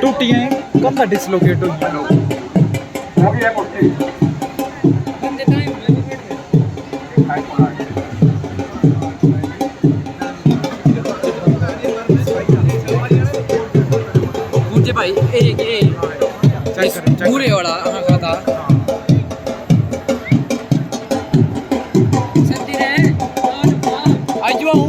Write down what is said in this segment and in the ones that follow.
टूटियां कंधा डिसलोकेट हो गया मुझे भाई एक पूरे वाला हाँ खाता आज हूँ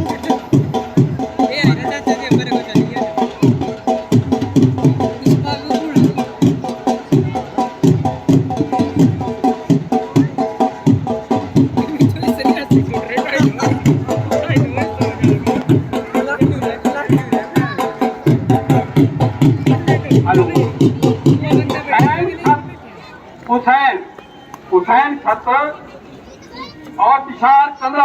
हुसैन हुसैन छत्र और तुषार चंद्र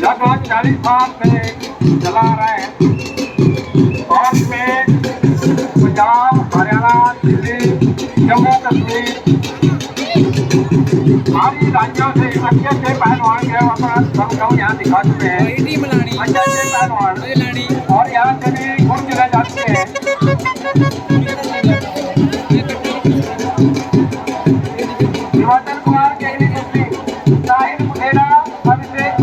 लगभग 40 साल से चला रहे हैं और इसमें पंजाब, हरियाणा, दिल्ली, जम्मू कश्मीर सारी राज्यों से अच्छे अच्छे पहलवान के अपना हम यहाँ दिखा चुके हैं। अच्छे अच्छे पहलवान और यहाँ से भी गुण चले जाते हैं। हिमाचल कुमार के शाहिद मुठेरा अभिषेक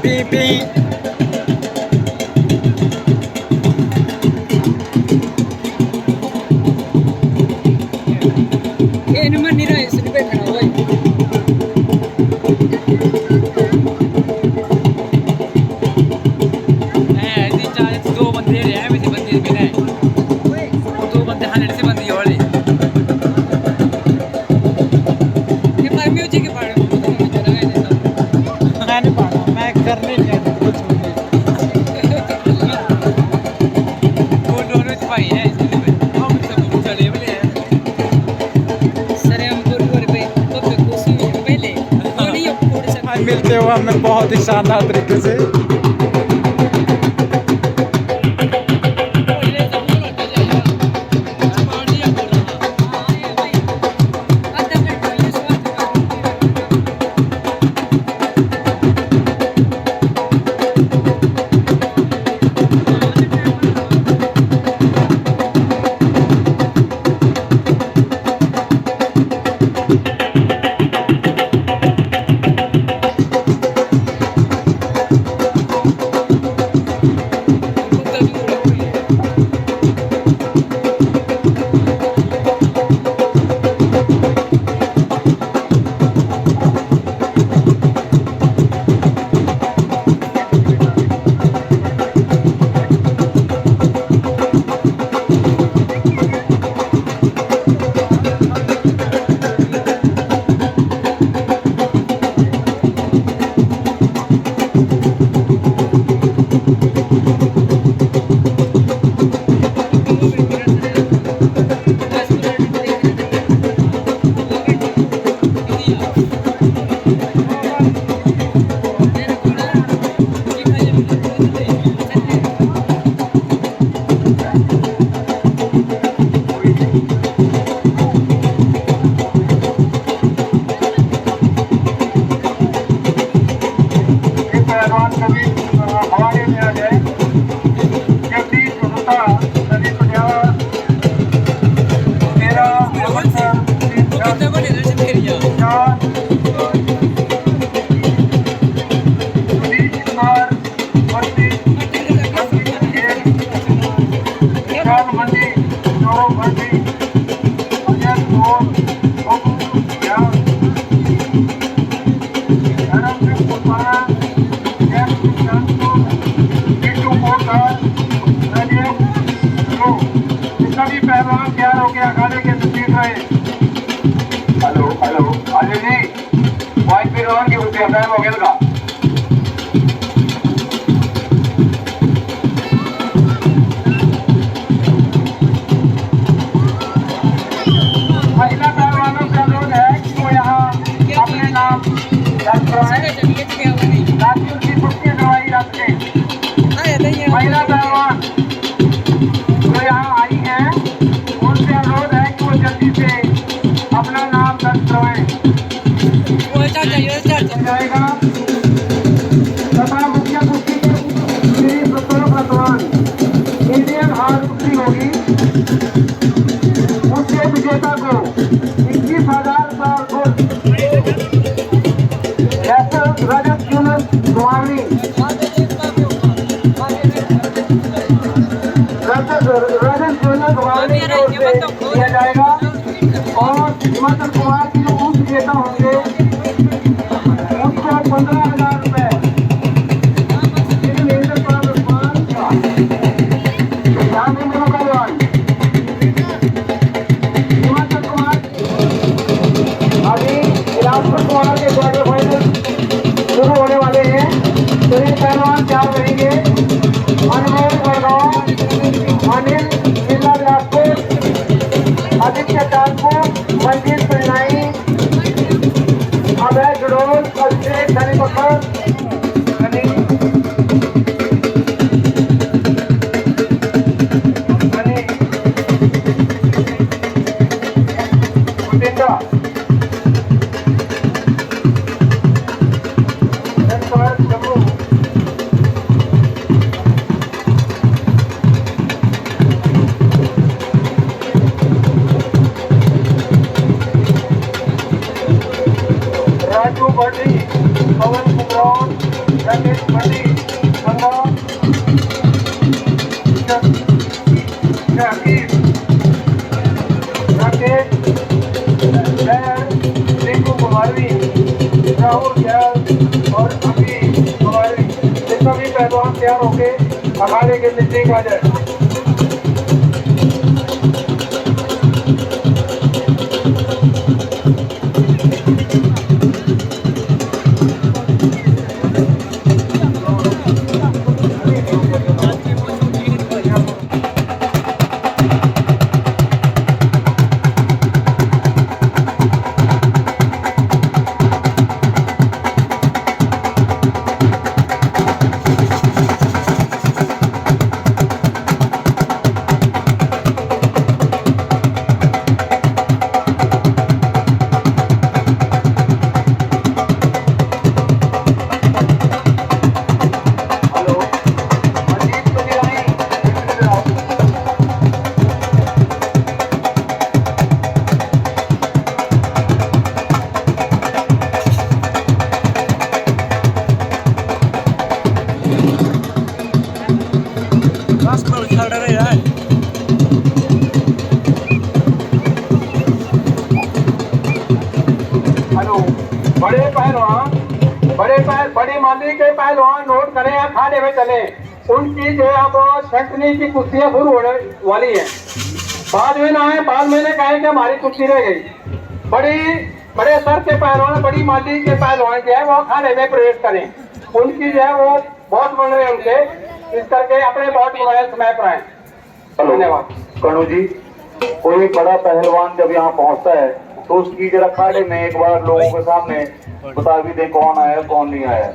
Ping ping. दो बंदे रहे हैं, वैसे बंदे भी नहीं, वो दो बंदे 100 से बंदे वाले। ये पर म्यूजिक के बारे में चला गया जैसा। मैं नहीं पाना, मैं करने नहीं आता कुछ भी। वो दोनों भाई हैं इसलिए हम सब चले वाले हैं। सर हम गुरुवार पे तो कुछ पहले वो नहीं थोड़े से आज मिलते हुए हमें बहुत ही शानदार तरीके से। पहलवान तैयार हो गया अखाड़े के नजदीक रहे। Hello hello Ajay ji vice पहलवान के ऊपर टाइम हो गया लगा। महिला पहलवानों का अनुरोध है कि वो यहाँ अपने नाम दर्ज करवाएं ताकि उनकी पुष्टि दवाई रख दें। महिला पहलवान जो यहाँ आई हैं उनसे अनुरोध है कि वो जल्दी से अपना नाम दर्ज करवाएं। जाएगा तथा मुख्य कुश्ती के श्री सत्तर पहलवान इंडियन हार कुश्ती होगी। उसके विजेता को 21,000 रजत यूनस कुमारी दिया जाएगा और हिमाचल कुमार की जो उप विजेता होंगे उसको 15,000 रुपए। हिमाचल कुमार अभी बिलासपुर कुमार के क्वार्टर फाइनल शुरू होने वाले हैं। तो ये पहलवान तैयार करेंगे। अनमोल बड़गांव, अनिल जिला बिलासपुर, आदित्य कानपुर, मंजीत पिल्लाई, बड़ी भगवान शकीब राकेश जैन रिंकू कुमारी राहुल जैन और अभी कुमारी ये सभी पहलवान तैयार होके अखाड़े के नजदीक आ जाए। बड़ी माली के पहलवान नोट करें अखाड़े में चले, उनकी जो है अब छंटनी की कुश्तियां शुरू होने वाली है। बाद में ना है, बाद में कहा कि हमारी कुश्ती रह गई। बड़े सर के पहलवान, बड़ी माली के पहलवान जो है वो अखाड़े में प्रवेश करें, उनकी जो है वो बहुत बन रहे उनके, इस करके अपने बहुत बनाए समय पर आए। धन्यवाद। कणु जी, कोई बड़ा पहलवान जब यहाँ पहुँचता है तो उसकी जरा अखाड़े में एक बार लोगों के सामने बता भी दे कौन आया कौन नहीं आया।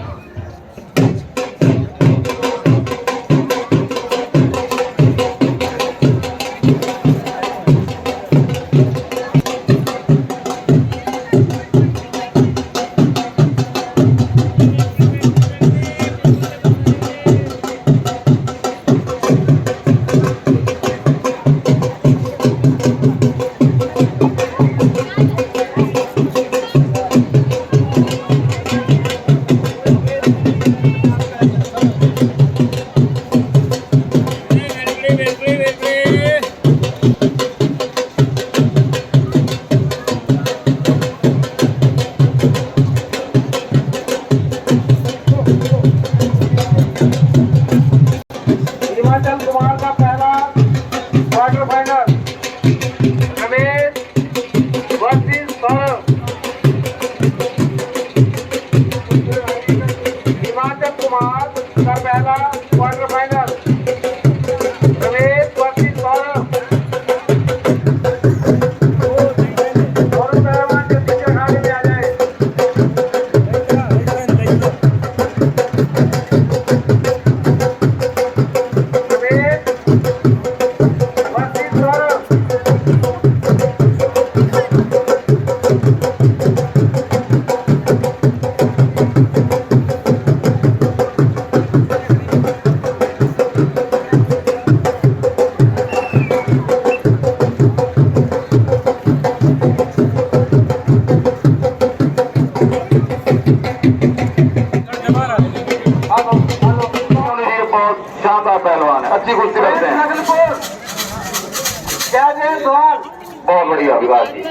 शानदार पहलवान है, अच्छी कुश्ती करते हैं। क्या जय सवाल, बहुत बढ़िया विकास जी।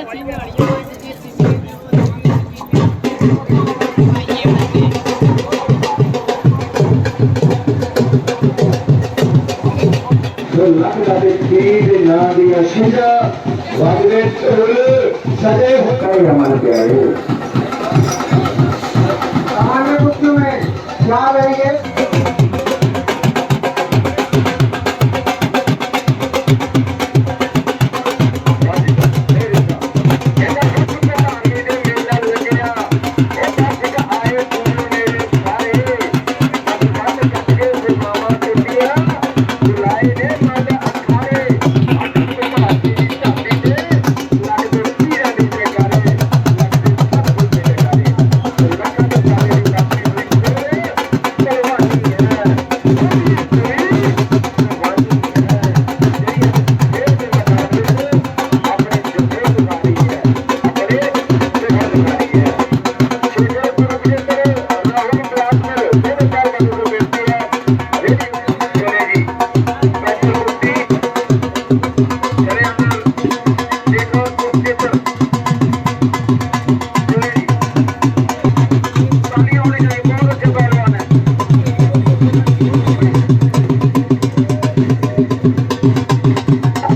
हमारे प्यारे सामान्य कुश्तियों में क्या रहेंगे?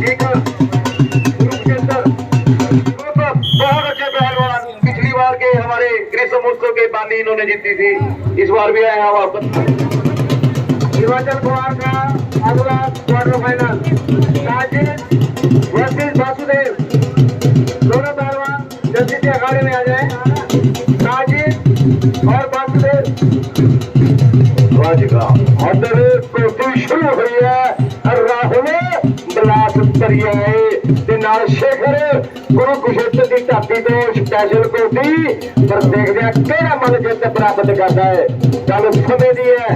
एक कुरुक्षेत्र बहुत अच्छे पहलवान, पिछली बार के हमारे ग्रीष्म उत्सव के बाली इन्होंने जीती थी, इस बार भी आए हैं वापस। हिमाचल कुमार का अगला quarter final Sajid versus Vasudev, दोनों पहलवान जल्दी से अखाड़े में आ जाए। साजिद और वासुदेव कुश्ती शुरू हुई है। राहुल बलास करिए ते नाल शेखर गुरु कुशेत्र की ढाबी तो स्पेशल कुश्ती पर देखते हैं केड़ा मन जित प्राप्त करता है। चल समय दी है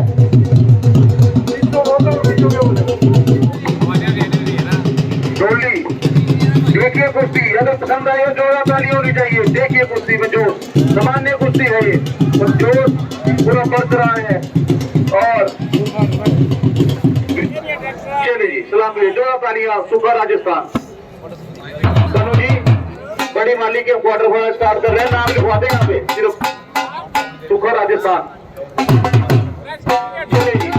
डोली। देखिए कुश्ती, अगर पसंद आई हो जोड़ा ताली होनी चाहिए। देखिए कुश्ती में जो सामान्य कुश्ती है ये और जोश पूरा बढ़ रहा है। और चलिए जी सलाम जोड़ा तालियां सुखा राजस्थान। तनु जी बड़ी माली के क्वार्टर फाइनल स्टार्ट कर रहे हैं, नाम लिखवा दें यहाँ पे सिर्फ सुखा राजस्थान। चलिए जी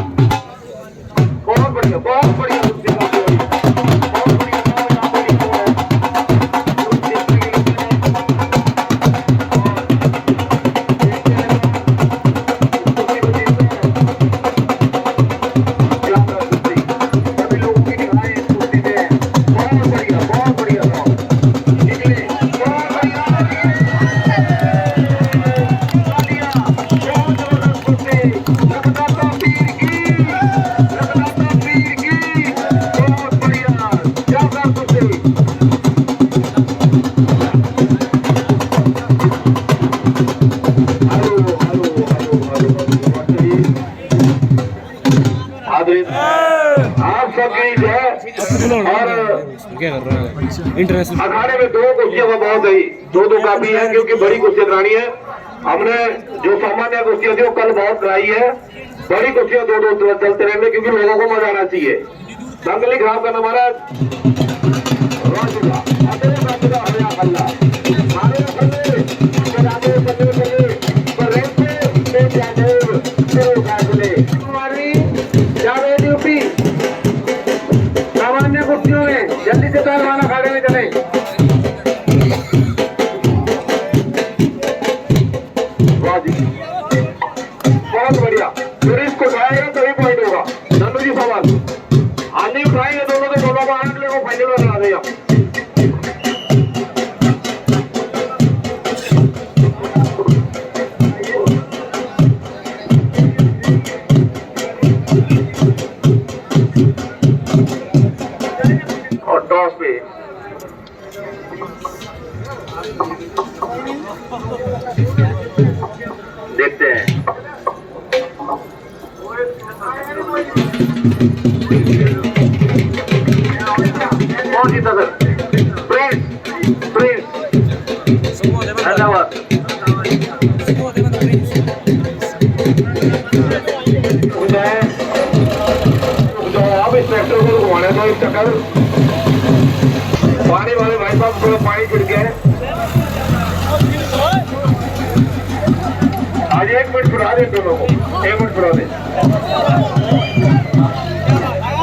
बहुत बढ़िया बहुत बढ़िया कुश्ती बहुत बढ़िया। आप सबकी जय। और इंटरनेशनल अखाड़े में दो कुश्तियां बहुत ही दो काफी है, क्योंकि बड़ी कुश्तियां करानी है। हमने जो सामान्य कुश्तियां थी वो कल बहुत कराई है। बड़ी कुश्तियां दो चलते रहेंगे क्योंकि लोगों को मजा आना चाहिए। दंगली खराब करना हमारा सामान्य कुश्तियों में जल्दी से पहलवान अखाड़े में चले। बहुत बढ़िया, फिर इसको उठाएगा तभी पॉइंट होगा। नंदू जी सवाल आने उठाएंगे दोनों को, दोनों को आने को फाइनल में बना देगा। और टॉस पे देखते हैं कौन जीता सर। प्रिंस प्रिंस धन्यवाद। अब इस ट्रैक्टर को घुमाने दो, इस चक्कर पानी वाले भाई साहब थोड़ा पानी छिड़के हैं। आज 1 मिनट छुड़ा दे दोनों को, 1 मिनट छुड़ा दे,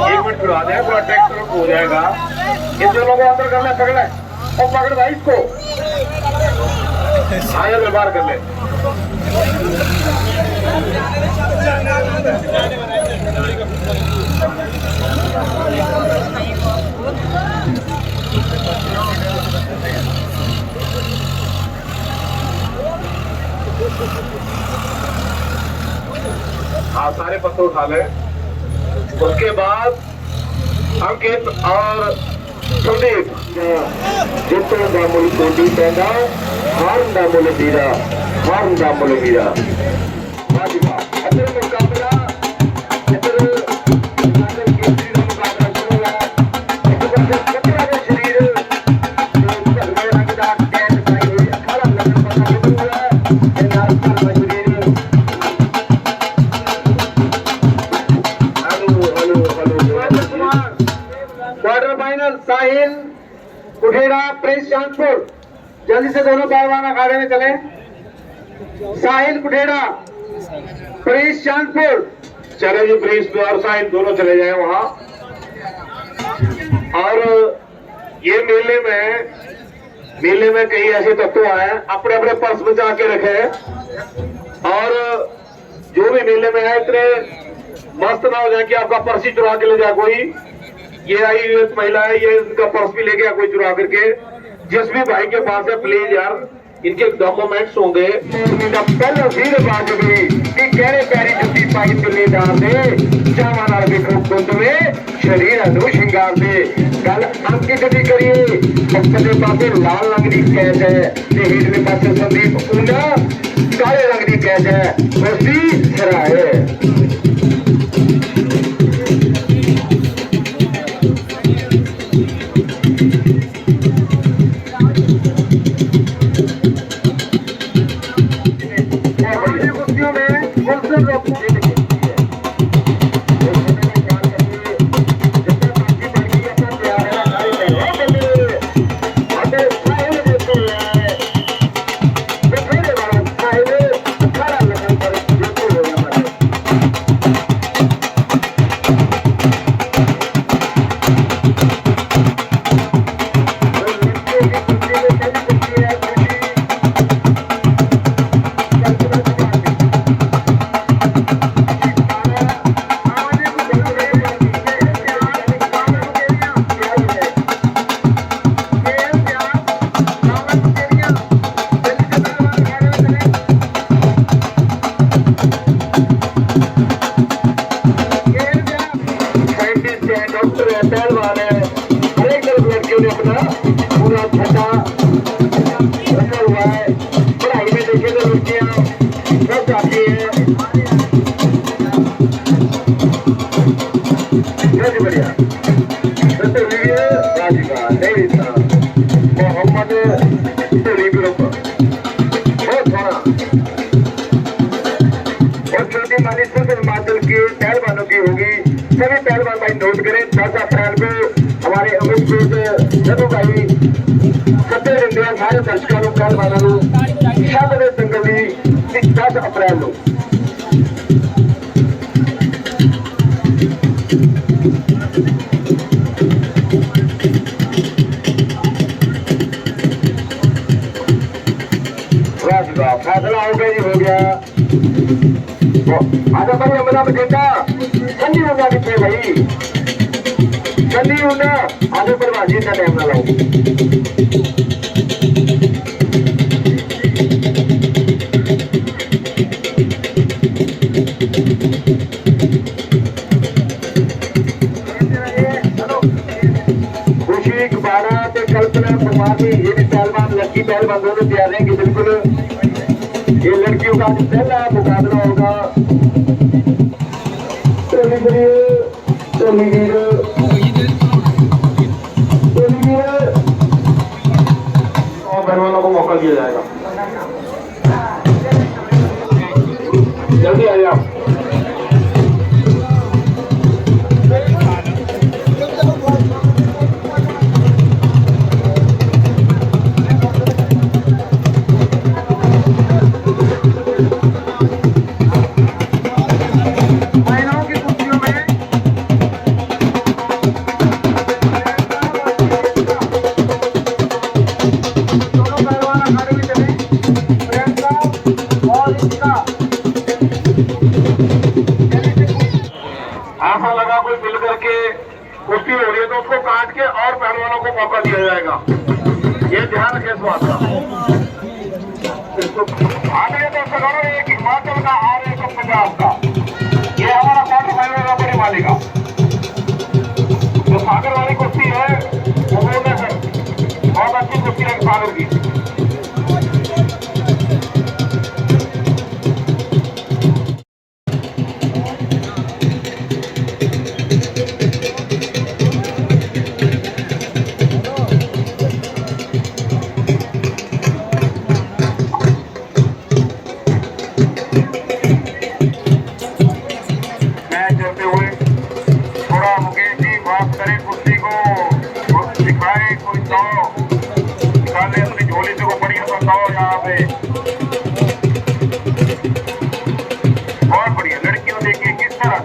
1 मिनट छुड़ा दे, पूरा ट्रैक्टर हो जाएगा। इन दोनों को अंदर करना, पकड़ा और पकड़ भाई इसको, आया व्यवहार कर ले। हाँ सारे पत्थर उठा ले। उसके बाद अंकित और संदीप जितने दामुल कोटी पैदा हार दामुल वीरा, हार दामुल वीरा। मुकाबला क्वार्टर फाइनल साहिल कुठेड़ा प्रिंस चांदपुर। जल्दी से दोनों पहलवान अखाड़े में चले। साहिल कुठेड़ा प्रिंस चांदपुर चले जी ब्रिज पे और साइड दोनों चले जाए वहां। और ये मेले में कई ऐसे तत्व आए अपने अपने पर्स बचा के रखे और जो भी मेले में है इतने मस्त ना हो जाए कि आपका पर्स ही चुरा के ले जाए कोई। ये आई महिला है, ये इनका पर्स भी ले गया कोई चुरा करके। जिस भी भाई के पास है प्लीज यार इनके डॉक्यूमेंट्स होंगे। पहले फिर बात हुई कि कहरे पैरी जुटी पाई तुले डाल दे जावा नाल देखो कुंड में शरीर अनु श्रृंगार दे। गल अंकित भी करिए पक्के पासे लाल रंग की कैच है ते हेठले पासे संदीप ऊना काले रंग की कैच है उसकी सराह है। हिमाचल के पहलवानों की होगी। सभी पहलवान भाई नोट करें 10 अप्रैल को हमारे अमित जदू भाई सत्य इंडिया सारे दर्शकों पहलवानों शादी संगली 10 अप्रैल को फैसला हो गया जी, हो गया। आजा भाई हमारा बजेटा ठंडी होगा कितने भाई ठंडी होना आगे पर बाजी का टाइम ना लाओ। खुशी गुब्बारा ते कल्पना कुमार ये भी पहलवान लड़की पहलवान दोनों तैयार हैं कि बिल्कुल ये लड़कियों का जो पहला मुकाबला होगा। और पहलवानों को मौका दिया जाएगा। जल्दी आ जाओ। ऐसा लगा कोई मिल करके कुश्ती हो रही है तो उसको काट के और पहलवानों को मौका दिया जाएगा। ये ध्यान रखें इस बात का। आगे तो सगड़ो एक हिमाचल का और एक पंजाब का, ये हमारा क्वार्टर फाइनल का बड़ी मालिका जो सागर वाली कुश्ती है वो बोलने से बहुत अच्छी कुश्ती है सागर की। बहुत बढ़िया लड़कियों देखिए किस तरह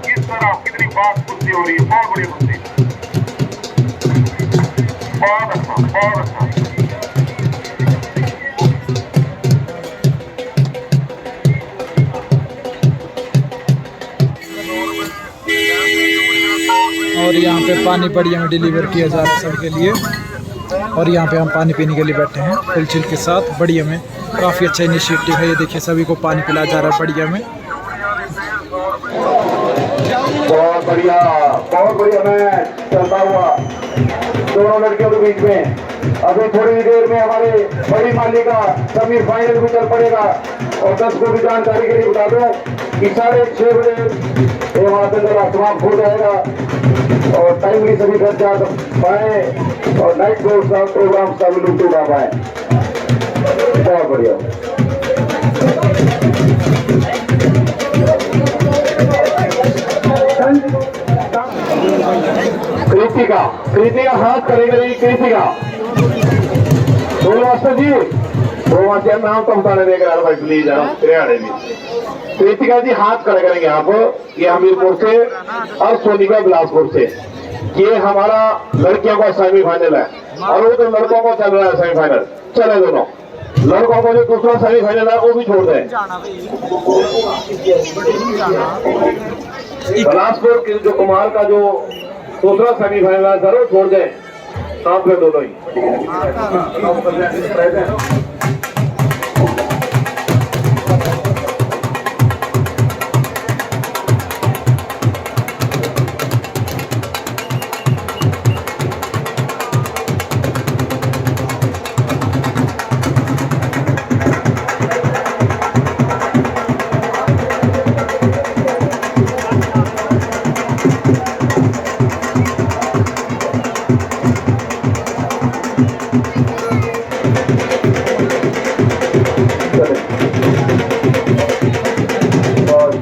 और यहाँ पे पानी बढ़िया में डिलीवर किया जा रहा है सबके लिए। और यहाँ पे हम पानी पीने के लिए बैठे हैं फुल चिल के साथ बढ़िया में। काफ़ी अच्छा इनिशिएटिव है ये, देखिए सभी को पानी पिलाया जा रहा है बढ़िया में। बहुत बढ़िया मैच चलता हुआ दोनों लड़कियों के बीच में। अभी थोड़ी देर में हमारे बड़ी मालिका सेमीफाइनल भी चल पड़ेगा। और 10 को भी जानकारी के लिए बता दूं कि 6:30 बजे ये हमारा दंगल समाप्त हो जाएगा और टाइमली सभी घर जा पाए और नाइट कोर्स का प्रोग्राम सभी लुट उठा पाए। बहुत बढ़िया। कृतिका हाथ करेंगे नहीं। कृतिका मास्टर जी मास्टर नाम तो बताने देगा भाई प्लीज हरियाणे में। कृतिका जी हाथ खड़े करेंगे आप। ये हमीरपुर से और सोनिका बिलासपुर से। ये हमारा लड़कियों का सेमीफाइनल है और वो तो लड़कों को चल रहा है सेमीफाइनल। चले दोनों लड़कों को जो दूसरा सेमीफाइनल है वो भी छोड़ दें। बिलासपुर के जो कुमार का जो दूसरा सेमीफाइनल है जरूर छोड़ दें। साथ में दोनों ही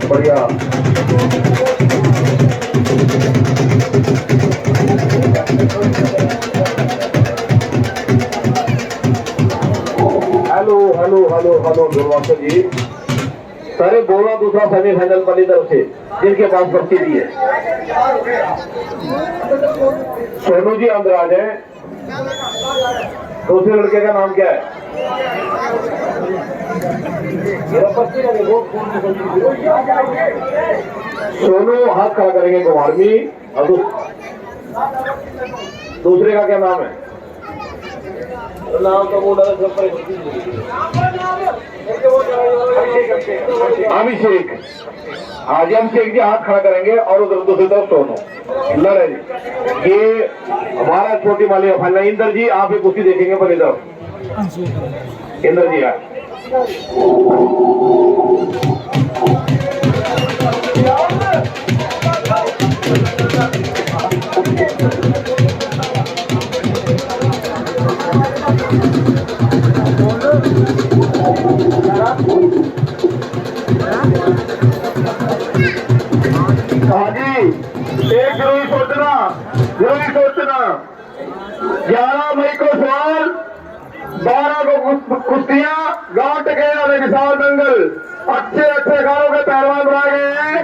बढ़िया। हेलो गुरुवासर जी सारे बोला दूसरा सेमीफाइनल वाली तरफ से जिनके पास पर्ची दी है। सोनू जी अंदर आ जाए। दूसरे लड़के का नाम क्या है? सोनू हाथ खड़ा करेंगे कुमारमी। और दूसरे का क्या नाम है? नाम तो अभिषेक। आज अभिषेक जी हाथ खड़ा करेंगे और उधर दूसरी तरफ सोनू लड़े जी। ये हमारा छोटी मालिका फाइनल। इंद्र जी आप एक कुश्ती देखेंगे पर इधर इंद्र जी है। हाँ जी एक जरूरी सोचना 11 मई को सवाल 12 को कुश्तियां गांव टकेरा में विशाल दंगल। अच्छे गांवों के पहलवान बनाए गए हैं।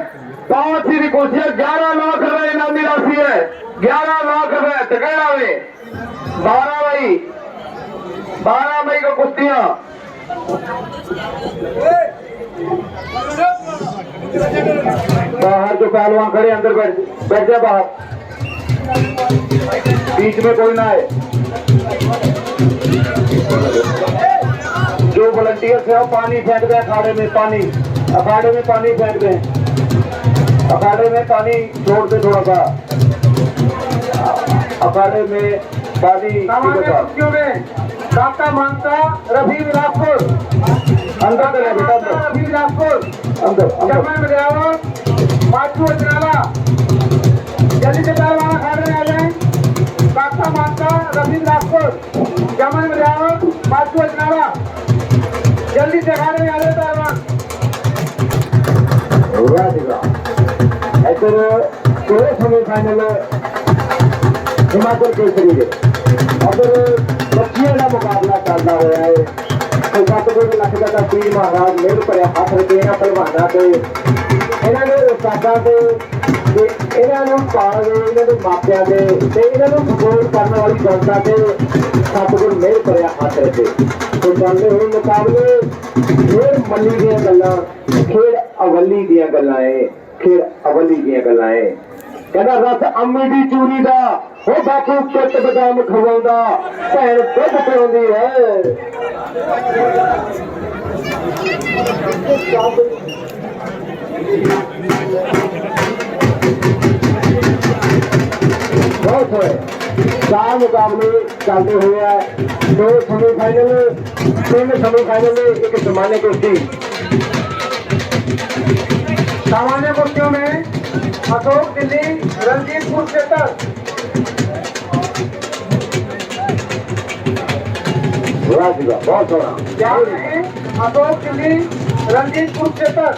5 ही कुश्तियां 11 लाख रुपए इनामी राशि है। 11 लाख रुपए टकेरा में 12 मई को कुश्तियां। बाहर जो पहलवान खड़े अंदर बैठ जाए बाहर। बीच में कोई ना है। जो वॉलंटियर है पानी फेंक दे अखाड़े में। अखाड़े में पानी फेंक दे। अखाड़े में पानी छोड़ दे थोड़ा सा। अखाड़े में पानी काका मानता रफी बिलासपुर अंदर चले बेटा। रफी बिलासपुर अंदर माचू अजनाला जल्दी से पहलवान अखाड़े में आ जाए। काका मानता रफी बिलासपुर जमन बजावर माचू अजनाला जल्दी से अखाड़े में आ जाए पहलवान। ऐसे सेमीफाइनल हिमाचल केसरी के अगर बच्चियों का मुकाबला चलता हुआ है तो सतगुरु लख का पीर महाराज मेरे पर हाथ रखे पहलवाना से इन्होंने उस्तादा से इन्होंने पाल इन्होंने मापिया से सपोर्ट करने वाली जनता से सतगुरु मेरे पर हाथ रखे। तो चलते हुए मुकाबले खेल मल्ली दियां गल्लां खेल अवली दियां गल्लां है। खेल अवली दियां गल्लां है। ਕਹਿੰਦਾ ਰਸ ਅੰਮੀ ਦੀ ਚੂਰੀ ਦਾ ਉਹ ਬਾਪੂ ਪੁੱਤ ਬਦਾਮ ਖਵਾਉਂਦਾ ਭੈਣ ਦੁੱਧ ਪਿਆਉਂਦੀ ਹੈ बहुत है 4 मुकाबले चलते हुए हैं 2 सेमीफाइनल 3 सेमीफाइनल में एक सामान्य कुश्ती सामान्य कुश्तियों में अशोक दिल्ली रणजीत कुरुक्षेत्र बहुत सोना अशोक दिल्ली रणजीत कुरुक्षेत्र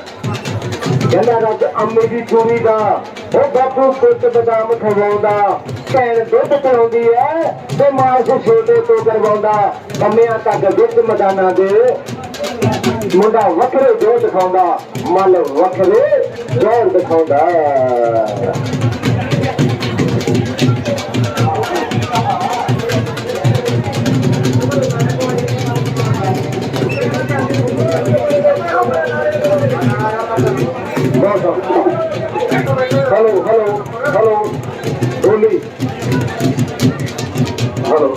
ਕਹਿੰਦਾ ਰੱਜ ਅੰਮੀ ਦੀ ਚੂਰੀ ਦਾ ਉਹ ਬਾਪੂ ਪੁੱਤ ਬਦਾਮ ਖਵਾਉਂਦਾ ਭੈਣ ਦੁੱਧ ਪਿਆਉਂਦੀ ਐ ਤੇ ਮਾਂ ਕੋ ਛੋਟੇ ਤੋਂ ਕਰਵਾਉਂਦਾ ਕੰਮਿਆਂ ਤੱਕ ਦੁੱਧ ਮਦਾਨਾ ਦੇ ਮੁੰਡਾ ਵੱਖਰੇ ਜੋ ਦਿਖਾਉਂਦਾ ਮਨ ਵੱਖਰੇ ਜ਼ੋਰ ਦਿਖਾਉਂਦਾ हेलो हेलो हेलो डोली hello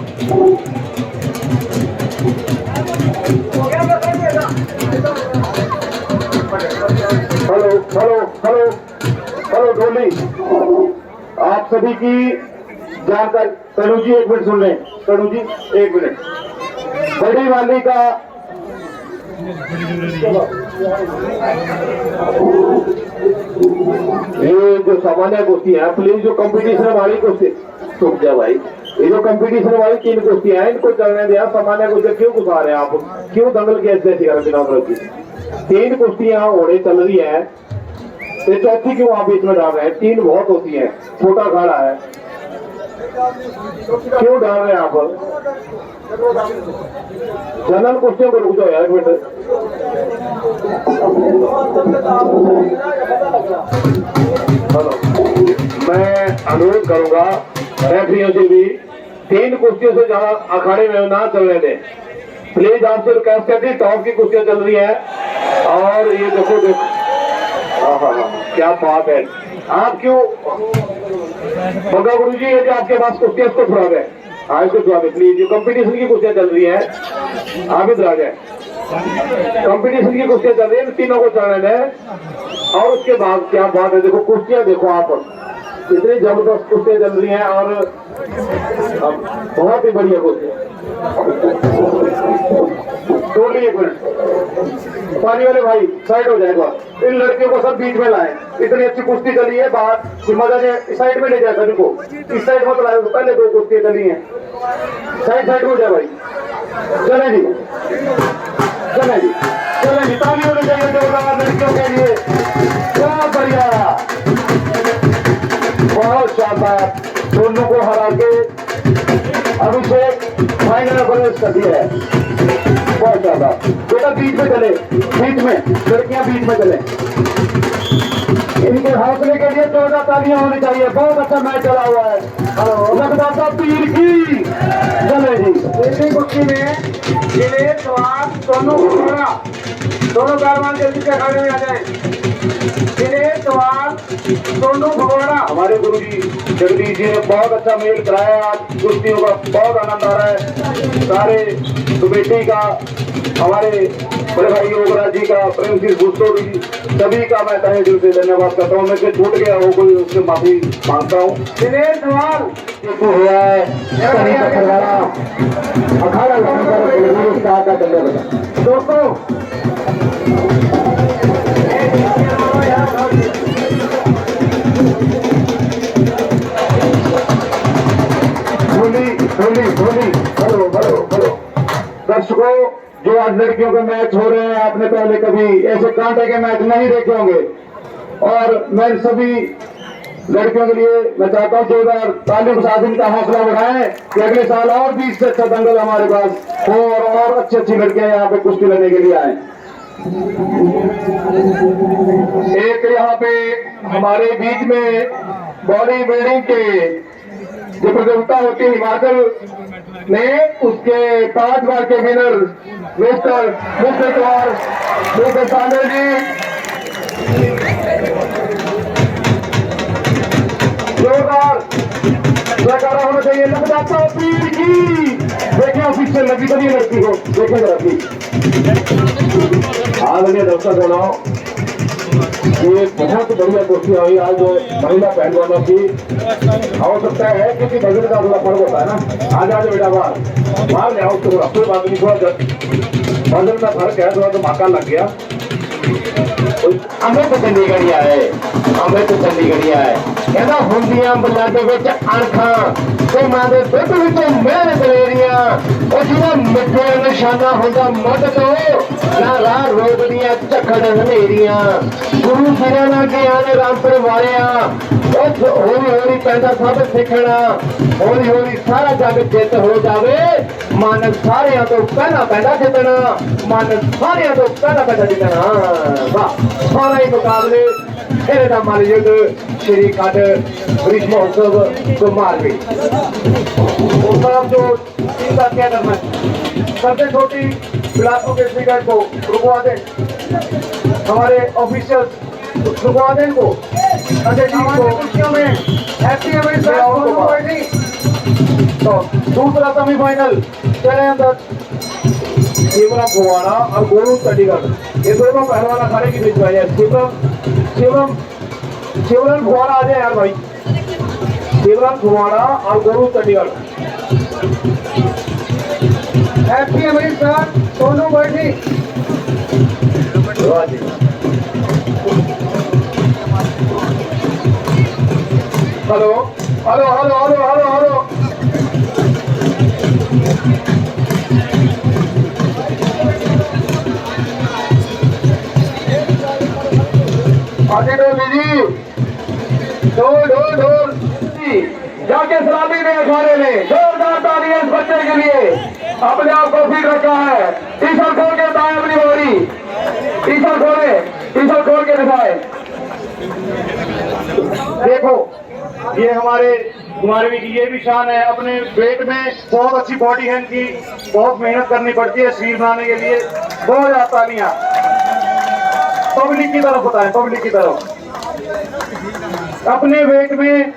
hello hello hello hello डोली आप सभी की जानकारी तनु जी 1 मिनट सुन लें तनु जी 1 मिनट बड़ी वाली का ये जो सामान्य कुश्ती है प्लीज जो कंपटीशन वाली कुश्ती रुक जा भाई ये जो कंपटीशन वाली 3 कुश्तियां हैं इनको चलने दिया सामान्य कुश्ती क्यों घुसा रहे हैं आप क्यों दंगल के ऐसे कर बिना की 3 कुश्तियां होने चल रही है ये चौथी क्यों आप बीच में डाल रहे हैं 3 बहुत होती है छोटा अखाड़ा है क्यों डाल रहे हैं आप जनरल कुश्तियों को रुक जाओ यार 1 मिनट हेलो मैं अनुरोध करूंगा रेफरियों से भी 3 कुश्तियों से ज्यादा अखाड़े में ना चलने दें प्लीज आपसे रिक्वेस्ट करती टॉप की कुश्तियां चल रही है और ये देखो क्या बात है आप क्यों बगा गुरु जी यदि आपके पास कुश्तियां इसको छुड़ा गए हाँ इसको छुड़ा गए प्लीज ये कंपटीशन की कुश्तियां चल रही है आप इधर आ जाए कंपटीशन की कुश्तियां चल रही है तीनों को चलने दें और उसके बाद क्या बात है देखो कुश्तियां देखो आप इतनी जबरदस्त कुश्तियां चल रही हैं और बहुत ही बढ़िया कुश्तियां टोली 1 मिनट पानी वाले भाई साइड हो जाएगा इन लड़कियों को सब बीच में लाए इतनी अच्छी कुश्ती चली है बाहर मजा ने साइड में ले जाए सभी को इस साइड मत लाए पहले 2 कुश्तियां चली हैं साइड हो जाए भाई चले जी ताली होनी चाहिए जोरदार लड़कियों के लिए बहुत बढ़िया बहुत शानदार दोनों को हरा के अभिषेक फाइनल में प्रवेश कर दिया है बहुत ज्यादा बेटा बीच में चले बीच में लड़कियां बीच में चले इनके हौसले के लिए 14 तालियां होनी चाहिए बहुत अच्छा मैच चला हुआ है लगदाता पीर की चले जी इसी कुश्ती में दिनेश चौहान दोनों पहलवान जल्दी से अखाड़े में आ जाए दिनेश चौहान सोनू भगोड़ा हमारे गुरु जी जगदीश जी ने बहुत अच्छा मेल कराया आज कुश्तियों का बहुत आनंद आ रहा है सारे कमेटी का हमारे बड़े भाई योगराज जी का प्रेम सिंह भूसो जी सभी का मैं तहे दिल से धन्यवाद करता हूँ मैं से छूट गया हो कोई उससे माफी मांगता हूँ दिनेश चौहान हुआ है अखाड़ा दोस्तों हेलो दर्शकों जो आज लड़कियों के मैच हो रहे हैं आपने पहले कभी ऐसे कांटे के मैच नहीं देखे होंगे और मैं सभी लड़कियों के लिए मैं चाहता हूँ जोरदार तालियों के साथ इनका हौसला बढ़ाएं कि अगले साल और भी इससे अच्छा दंगल हमारे पास हो और अच्छी लड़कियां यहाँ पे कुश्ती लड़ने के लिए आए। एक यहाँ पे हमारे बीच में बॉडी बिल्डिंग के जो प्रतियोगिता होती है हिमाचल में उसके 5 बार के विनर मिस्टर कुमार मिस्टर सागर जी जोरदार जयकारा होना चाहिए। लग जाता है पीर की, देखिए ऑफिशियल लगी तो नहीं लगती हो, देखे जरा की आदरणीय दर्शक बनाओ, ये बहुत बढ़िया कुर्सी हुई आज महिला पहलवानों की। हो सकता है क्योंकि भजन का थोड़ा फर्क होता है ना। आज आज बेटा बाहर ले आओ, तो कोई बात नहीं, थोड़ा भजन का फर्क है, थोड़ा धमाका लग गया। हमें तो चंडीगढ़ आए, हमें तो चंडीगढ़ आए कहना ਹੁੰਦੀਆਂ ਬਲਾਂ ਦੇ ਵਿੱਚ ਅਣਖਾਂ ਤੇ ਮਾਂ ਦੇ ਦੁੱਧ ਵਿੱਚੋਂ ਮਿਹਰ ਦਲੇਰੀਆਂ ਉਹ ਜਿਹੜਾ ਮਿੱਠੇ ਨਿਸ਼ਾਨਾ ਹੁੰਦਾ ਮੁੱਢ ਤੋਂ ਨਾ ਰਾਹ ਰੋਕਦੀਆਂ ਝੱਖੜ ਹਨੇਰੀਆਂ ਗੁਰੂ ਪੀਰਾਂ ਨਾਲ ਗਿਆਨ ਰਾਮਪੁਰ ਵਾਲਿਆ ਉਹ ਹੌਲੀ ਹੌਲੀ ਪੈਂਦਾ ਸਭ ਸਿੱਖਣਾ ਹੌਲੀ ਹੌਲੀ ਸਾਰਾ ਜੱਗ ਜਿੱਤ ਹੋ ਜਾਵੇ ਮਨ ਸਾਰਿਆਂ ਤੋਂ ਪਹਿਲਾਂ ਪੈਂਦਾ ਜਿੱਤਣਾ ਮਨ ਸਾਰਿਆਂ ਤੋਂ ਪਹਿਲਾਂ ਪੈਂਦਾ ਜਿੱਤਣਾ ਵਾਹ ਸਾਰਾ ਹੀ ਮੁਕਾਬਲੇ खेले का माल युद्ध श्री काट वृक्ष महोत्सव को मालवी जो चिंता क्या करना सबसे छोटी बिलासपुर के स्पीकर को रुकवा दें, हमारे ऑफिसर्स रुकवा दें को अजय जी को कुर्सियों में तो दूसरा सेमीफाइनल चले अंदर शिवराम फुवाड़ा और गोलू चंडीगढ़ ये दोनों पहलवान अखाड़े की भिजवाई है। शिवराम फुवाड़ा आ जाए यार भाई, शिवराम फुवाड़ा और गोलू चंडीगढ़ हैप्पी अमरीश सर दोनों बैठी। Hello hello hello hello hello hello जी ढोल ढोल ढोल जाके सलामी में अखाड़े में जोरदार तालियां इस बच्चे के लिए, अपने आप को फिट रखा है। टी शर्ट खोल के बताए अपनी बोरी, टी शर्ट खोल के दिखाए। देखो ये हमारे कुमारवी की ये भी शान है, अपने वेट में बहुत अच्छी बॉडी है इनकी, बहुत मेहनत करनी पड़ती है शरीर बनाने के लिए। बहुत ज्यादा तालियां पब्लिक की तरफ बताएं, पब्लिक की तरफ। अपने वेट में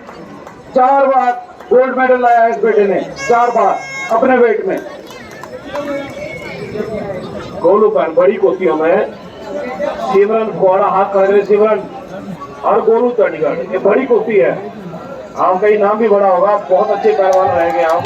4 बार गोल्ड मेडल लाया है इस बेटे ने, 4 बार अपने वेट में। गोलू पैन बड़ी कोशियों में सिमरन फुवाड़ा हाथ कर रहे, सिमरन और गोलू चंडीगढ़ ये बड़ी कुश्ती है। आपका नाम भी बड़ा होगा, बहुत अच्छे पहलवान रहेंगे आप।